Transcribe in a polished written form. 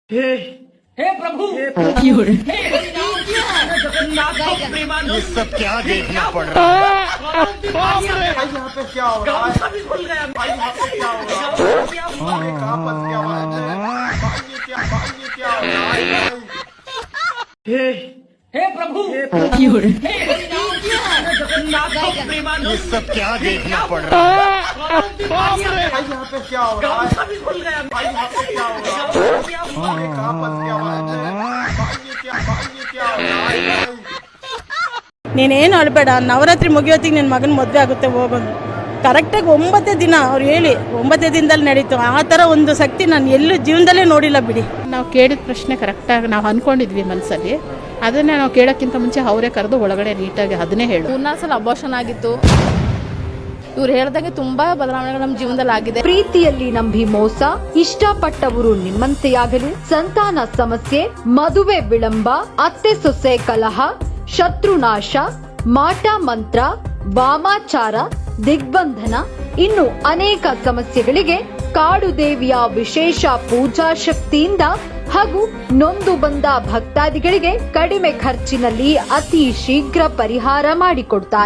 हे हे प्रभु, हे जगन्नाथ प्रेमानंद, ये सब क्या देखना पड़ रहा है? यहाँ पे क्या हो रहा है? भी खुल गया। भाई यहाँ पे क्या हो रहा है? भाई कहाँ फंस गया भाई? भाई ये क्या हो रहा है? हे हे प्रभु, हे जगन्नाथ प्रेमानंद, ये सब क्या देखना पड़ रहा है? भाई यहाँ पे क्या हो रहा है? भी खुल गया। भाई यहाँ पे क्या हो रहा है? भाई कहाँ फंस गया भाई? भाई ये क्या हो रहा है? ನೀನೇನು ಅಳಬೇಡ, ನವರಾತ್ರಿ ಮುಗಿಯೋತ್ತಿಗೆ ನಿನ್ನ ಮಗನ ಮದುವೆ ಆಗುತ್ತೆ, ಹೋಗೋದು ಕರೆಕ್ಟಾಗಿ 9 ದಿನ ಅವ್ರು ಹೇಳಿ 9 ದಿನದಲ್ಲಿ ನಡೀತು. ಆ ಥರ ಒಂದು ಶಕ್ತಿ ನಾನು ಎಲ್ಲೂ ಜೀವನದಲ್ಲೇ ನೋಡಿಲ್ಲ ಬಿಡಿ. ನಾವು ಕೇಳಿದ ಪ್ರಶ್ನೆ ಕರೆಕ್ಟಾಗಿ ನಾವು ಅಂದ್ಕೊಂಡಿದ್ವಿ ಮನಸ್ಸಲ್ಲಿ, ಅದನ್ನೇ ನಾವು ಕೇಳೋಕ್ಕಿಂತ ಮುಂಚೆ ಅವರೇ ಕರೆದು ಒಳಗಡೆ ನೀಟಾಗಿ ಅದನ್ನೇ ಹೇಳು. 3 ಸಲ ಅಬೋಷನ್ ಆಗಿತ್ತು. ಇವ್ರು ಹೇಳ್ದಂಗೆ ತುಂಬಾ ಬದಲಾವಣೆಗಳು ನಮ್ಮ ಜೀವನದಲ್ಲಿ ಆಗಿದೆ. ಪ್ರೀತಿಯಲ್ಲಿ ನಂಬಿ ಮೋಸ, ಇಷ್ಟಪಟ್ಟವರು ನಿಮ್ಮಂತೆಯಾಗಲು, ಸಂತಾನ ಸಮಸ್ಯೆ, ಮದುವೆ ವಿಳಂಬ, ಅತ್ತೆ ಸೊಸೆ ಕಲಹ, ಶತ್ರುನಾಶ, ಮಾಟ ಮಂತ್ರ, ವಾಮಾಚಾರ, ದಿಗ್ಬಂಧನ, ಇನ್ನು ಅನೇಕ ಸಮಸ್ಯೆಗಳಿಗೆ ಕಾಡು ದೇವಿಯ ವಿಶೇಷ ಪೂಜಾ ಶಕ್ತಿಯಿಂದ ಹಾಗೂ ನೊಂದು ಬಂದ ಭಕ್ತಾದಿಗಳಿಗೆ ಕಡಿಮೆ ಖರ್ಚಿನಲ್ಲಿ ಅತಿ ಶೀಘ್ರ ಪರಿಹಾರ ಮಾಡಿಕೊಡ್ತಾರೆ.